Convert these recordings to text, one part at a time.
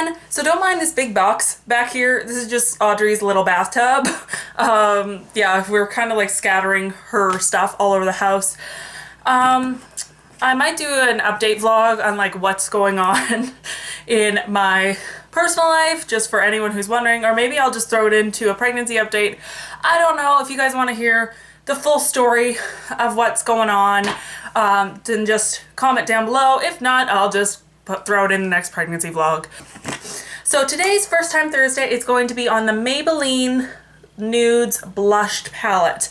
then, so don't mind this big box back here. This is just Audrey's little bathtub. Yeah, we're kind of like scattering her stuff all over the house. I might do an update vlog on like what's going on in my personal life, just for anyone who's wondering, or maybe I'll just throw it into a pregnancy update. I don't know. If you guys want to hear the full story of what's going on, then just comment down below. If not, I'll just throw it in the next pregnancy vlog. So today's First Time Thursday is going to be on the Maybelline Nudes Blushed Palette.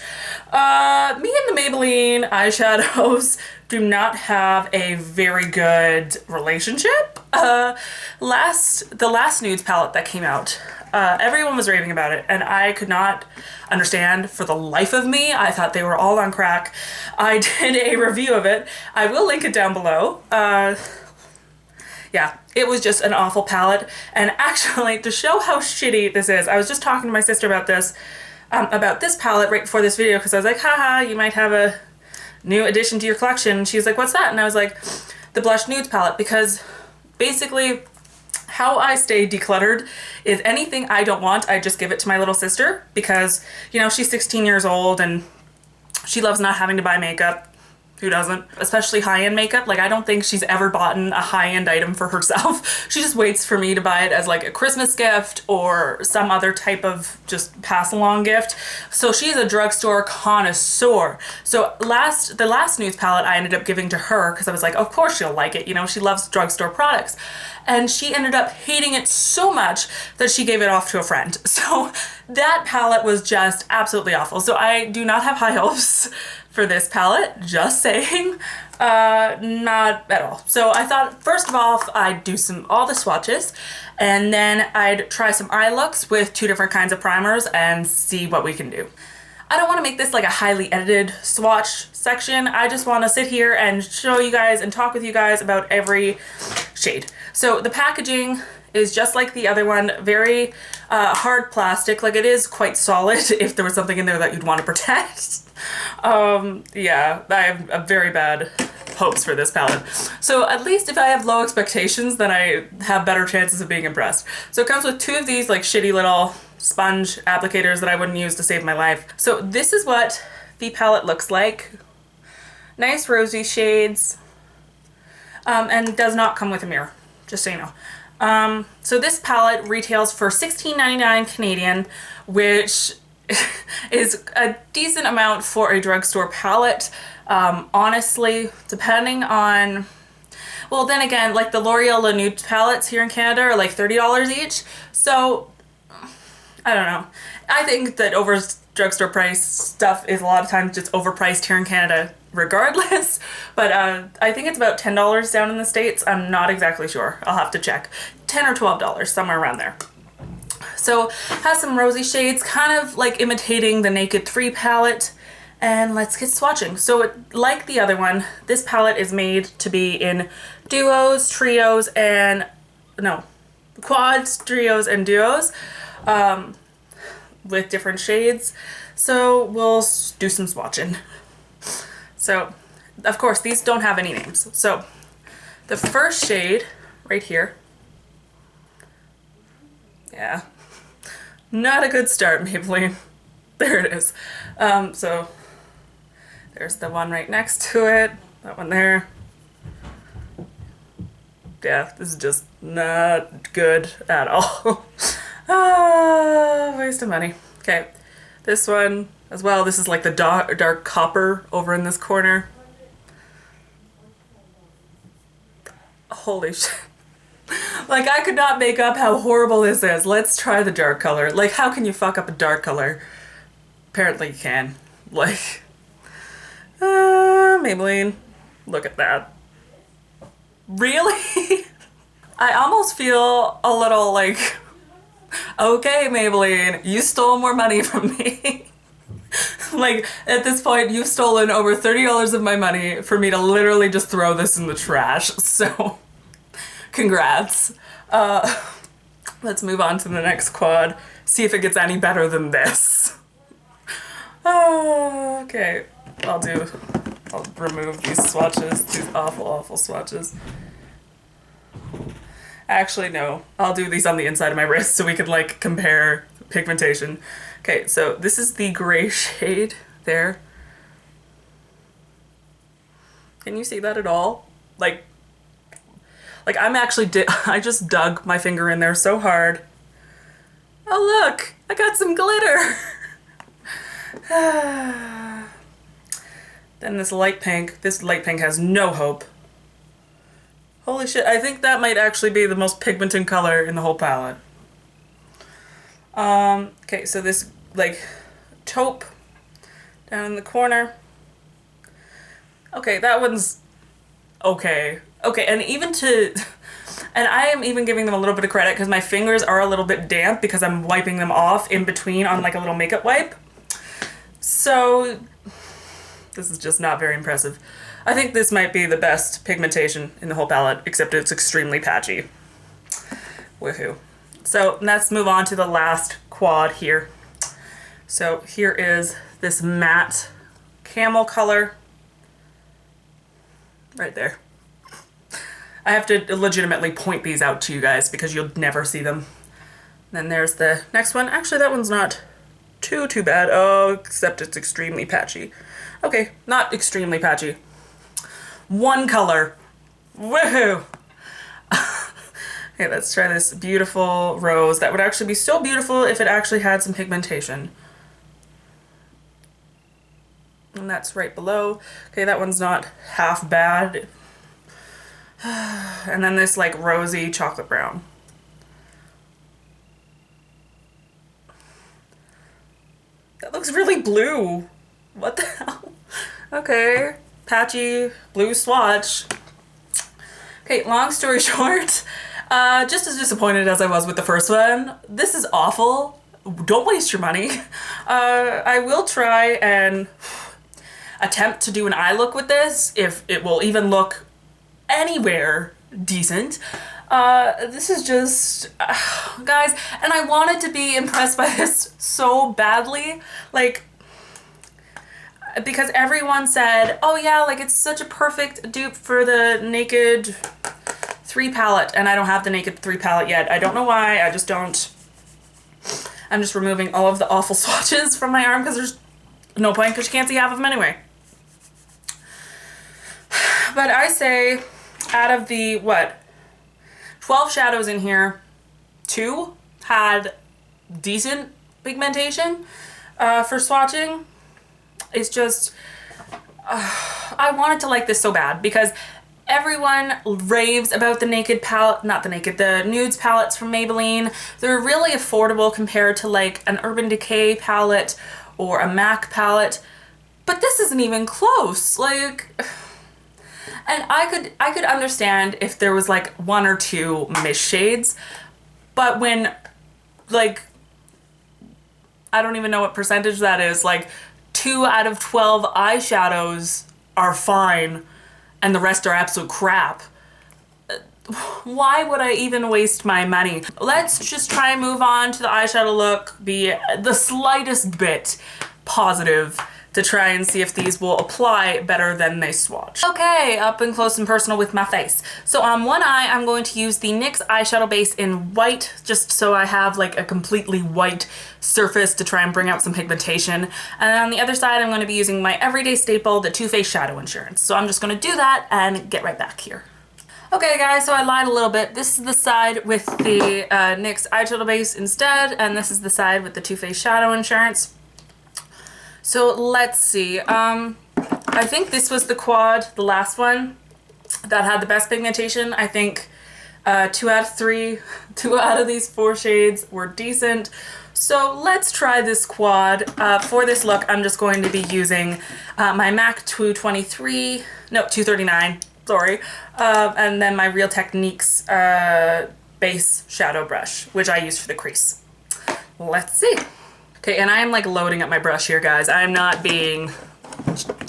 Me and the Maybelline eyeshadows do not have a very good relationship. The last Nudes palette that came out, everyone was raving about it, and I could not understand for the life of me. I thought they were all on crack. I did a review of it. I will link it down below. Yeah, it was just an awful palette. And actually, to show how shitty this is, I was just talking to my sister about this palette right before this video, because I was like, haha, you might have a new addition to your collection. She's like, what's that? And I was like, the Blush Nudes palette, because basically how I stay decluttered is anything I don't want, I just give it to my little sister, because, you know, she's 16 years old and she loves not having to buy makeup. Who doesn't? Especially high-end makeup. Like, I don't think she's ever bought a high-end item for herself. She just waits for me to buy it as like a Christmas gift or some other type of just pass-along gift. So she's a drugstore connoisseur. So the last Nudes palette I ended up giving to her because I was like, of course she'll like it. You know, she loves drugstore products. And she ended up hating it so much that she gave it off to a friend. So that palette was just absolutely awful. So I do not have high hopes for this palette, just saying. Not at all. So I thought, first of all, I'd do all the swatches, and then I'd try some eye looks with 2 different kinds of primers and see what we can do. I don't want to make this like a highly edited swatch section. I just want to sit here and show you guys and talk with you guys about every shade. So the packaging is just like the other one, very hard plastic. Like, it is quite solid if there was something in there that you'd want to protect. Yeah, I have a very bad hopes for this palette. So at least if I have low expectations, then I have better chances of being impressed. So it comes with 2 of these like shitty little sponge applicators that I wouldn't use to save my life. So this is what the palette looks like. Nice rosy shades, and does not come with a mirror, just so you know. So this palette retails for $16.99 Canadian, which is a decent amount for a drugstore palette. Honestly, depending on, well, then again, like the L'Oreal La Nude palettes here in Canada are like $30 each. So I don't know. I think that over drugstore price stuff is a lot of times just overpriced here in Canada regardless. But I think it's about $10 down in the States. I'm not exactly sure. I'll have to check. $10 or $12, somewhere around there. So has some rosy shades, kind of like imitating the Naked 3 palette. And let's get swatching. So like the other one, this palette is made to be in duos, trios, and quads, trios, and duos with different shades. So we'll do some swatching. So of course these don't have any names. So the first shade right here, yeah, not a good start, Maybelline. There it is. So there's the one right next to it, that one there. Yeah, this is just not good at all. Waste of money. Okay, this one as well. This is like the dark copper over in this corner. Holy shit. Like, I could not make up how horrible this is. Let's try the dark color. Like, how can you fuck up a dark color? Apparently you can. Like, Maybelline, look at that. Really? I almost feel a little like, okay, Maybelline, you stole more money from me. Like, at this point, you've stolen over $30 of my money for me to literally just throw this in the trash. So, congrats. Let's move on to the next quad. See if it gets any better than this. Oh, okay. I'll remove these swatches, these awful, awful swatches. Actually, no. I'll do these on the inside of my wrist so we can like compare pigmentation. Okay, so this is the gray shade there. Can you see that at all? Like I'm actually I just dug my finger in there so hard. Oh look, I got some glitter. Then this light pink has no hope. Holy shit, I think that might actually be the most pigmented color in the whole palette. Okay, so this like taupe down in the corner. Okay, that one's okay. Okay, and and I am even giving them a little bit of credit because my fingers are a little bit damp because I'm wiping them off in between on like a little makeup wipe. So this is just not very impressive. I think this might be the best pigmentation in the whole palette, except it's extremely patchy. Woohoo. So let's move on to the last quad here. So here is this matte camel color. Right there. I have to legitimately point these out to you guys because you'll never see them. Then there's the next one. Actually, that one's not too bad. Oh, except it's extremely patchy. Okay, not extremely patchy. One color. Woohoo! Okay, let's try this beautiful rose. That would actually be so beautiful if it actually had some pigmentation. And that's right below. Okay, that one's not half bad. And then this like rosy chocolate brown. That looks really blue. What the hell? Okay, patchy blue swatch. Okay, long story short, just as disappointed as I was with the first one, this is awful. Don't waste your money. I will try and attempt to do an eye look with this, if it will even look anywhere decent. This is just, guys, and I wanted to be impressed by this so badly, like, because everyone said, oh yeah, like it's such a perfect dupe for the Naked 3 palette, and I don't have the Naked 3 palette yet. I don't know why, I just don't. I'm just removing all of the awful swatches from my arm because there's no point because you can't see half of them anyway. But I say, out of the, what, 12 shadows in here, 2 had decent pigmentation for swatching. It's just, I wanted to like this so bad because everyone raves about the Naked palette, not the Naked, the Nudes palettes from Maybelline. They're really affordable compared to like an Urban Decay palette or a MAC palette, but this isn't even close. Like, and I could understand if there was like 1 or 2 miss shades, but when like, I don't even know what percentage that is, like 2 out of 12 eyeshadows are fine and the rest are absolute crap. Why would I even waste my money? Let's just try and move on to the eyeshadow look, be the slightest bit positive to try and see if these will apply better than they swatch. Okay, up and close and personal with my face. So on one eye, I'm going to use the NYX eyeshadow base in white, just so I have like a completely white surface to try and bring out some pigmentation. And then on the other side, I'm going to be using my everyday staple, the Too Faced Shadow Insurance. So I'm just going to do that and get right back here. Okay guys, so I lied a little bit. This is the side with the NYX eyeshadow base instead, and this is the side with the Too Faced Shadow Insurance. So let's see, I think this was the quad, the last one, that had the best pigmentation. I think 2 out of 3, 2 out of these 4 shades were decent. So let's try this quad. For this look, I'm just going to be using my MAC 239, sorry, and then my Real Techniques base shadow brush, which I use for the crease. Let's see. Okay, and I am like loading up my brush here, guys. I'm not being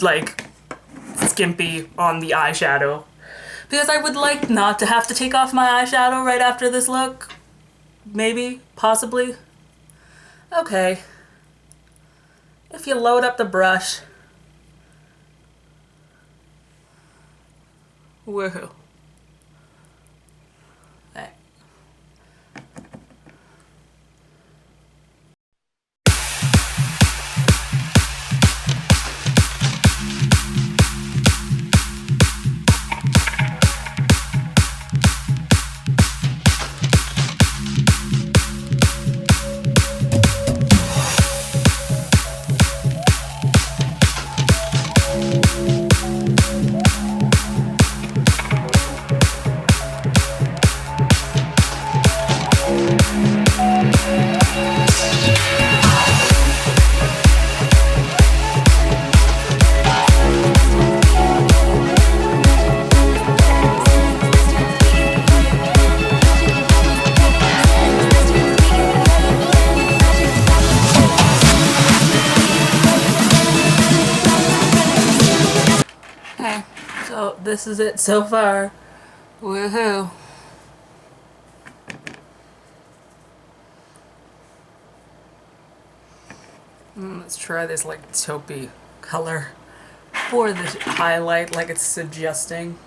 like skimpy on the eyeshadow because I would like not to have to take off my eyeshadow right after this look. Maybe, possibly. Okay. If you load up the brush. Woohoo. So this is it so far. Woohoo. Let's try this like taupey color for the highlight like it's suggesting.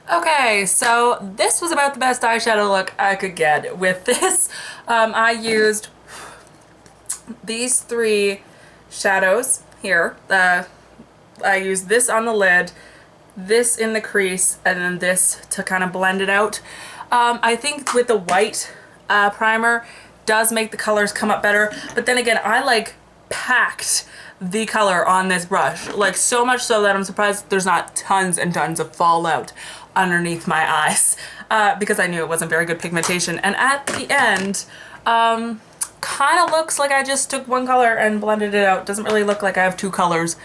Okay, so this was about the best eyeshadow look I could get. With this, I used these three shadows here. I used this on the lid, this in the crease, and then this to kind of blend it out. I think with the white primer does make the colors come up better, but then again, I like packed the color on this brush, like so much so that I'm surprised there's not tons and tons of fallout underneath my eyes, because I knew it wasn't very good pigmentation. And at the end, kind of looks like I just took one color and blended it out. Doesn't really look like I have two colors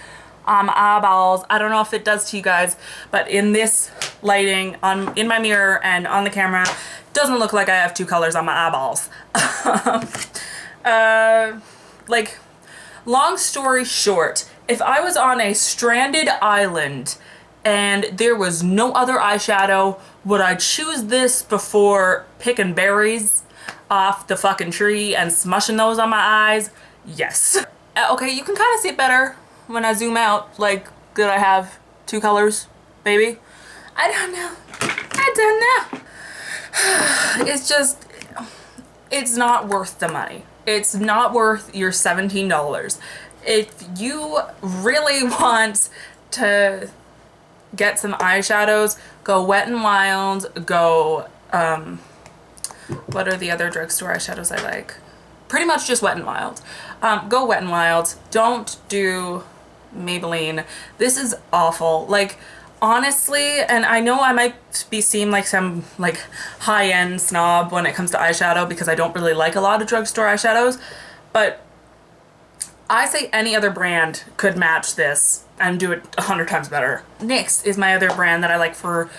on my eyeballs. I don't know if it does to you guys, but in this lighting, in my mirror and on the camera, doesn't look like I have two colors on my eyeballs. Like, long story short, if I was on a stranded island and there was no other eyeshadow, would I choose this before picking berries off the fucking tree and smushing those on my eyes? Yes. Okay, you can kind of see it better when I zoom out. Like, did I have two colors, baby? I don't know. I don't know. It's just, it's not worth the money. It's not worth your $17. If you really want to get some eyeshadows, go Wet n Wild, go, what are the other drugstore eyeshadows I like? Pretty much just Wet n Wild. Go Wet n Wild. Don't do Maybelline. This is awful. Like, honestly, and I know I might be seen like some like high-end snob when it comes to eyeshadow because I don't really like a lot of drugstore eyeshadows, but I say any other brand could match this and do it 100 times better. NYX is my other brand that I like for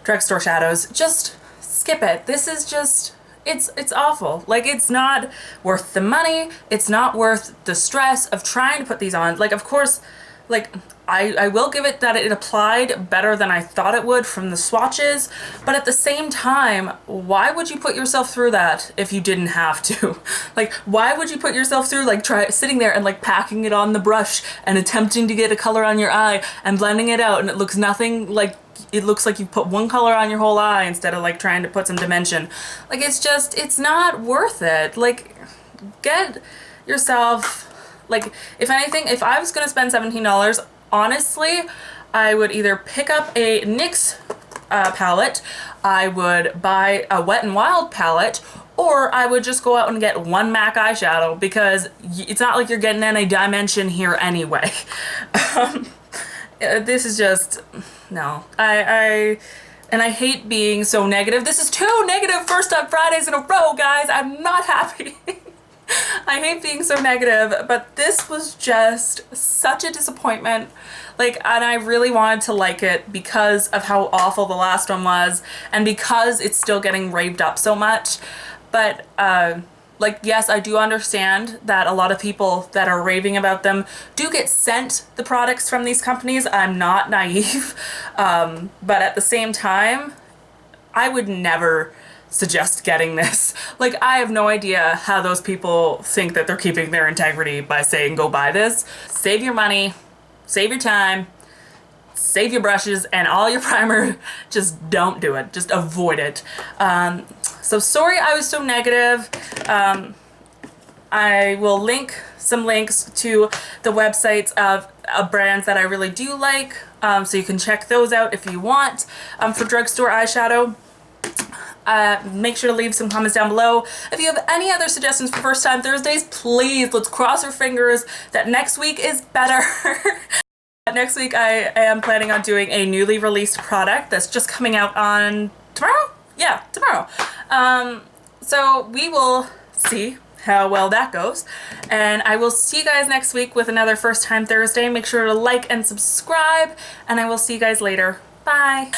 drugstore shadows. Just skip it. This is just, it's awful. Like, it's not worth the money. It's not worth the stress of trying to put these on. Like, of course, like, I will give it that it applied better than I thought it would from the swatches, but at the same time, why would you put yourself through that if you didn't have to? Like, why would you put yourself through, like, sitting there and, like, packing it on the brush and attempting to get a color on your eye and blending it out, and it looks nothing like, it looks like you put one color on your whole eye instead of, like, trying to put some dimension. Like, it's just, it's not worth it. Like, get yourself, like, if anything, if I was gonna spend $17, honestly, I would either pick up a NYX palette, I would buy a Wet n Wild palette, or I would just go out and get one MAC eyeshadow, because it's not like you're getting any dimension here anyway. This is just, no. And I hate being so negative. This is 2 negative First Up Fridays in a row, guys. I'm not happy. I hate being so negative, but this was just such a disappointment. Like, and I really wanted to like it because of how awful the last one was, and because it's still getting raved up so much. But, like, yes, I do understand that a lot of people that are raving about them do get sent the products from these companies. I'm not naive. But at the same time, I would never suggest getting this. Like, I have no idea how those people think that they're keeping their integrity by saying go buy this. Save your money, save your time, save your brushes and all your primer. Just don't do it. Just avoid it. So sorry I was so negative. I will link some links to the websites of brands that I really do like, so you can check those out if you want, for drugstore eyeshadow. Make sure to leave some comments down below. If you have any other suggestions for First Time Thursdays, please, let's cross our fingers that next week is better. Next week I am planning on doing a newly released product that's just coming out on tomorrow? Yeah, tomorrow. So we will see how well that goes. And I will see you guys next week with another First Time Thursday. Make sure to like and subscribe, and I will see you guys later. Bye.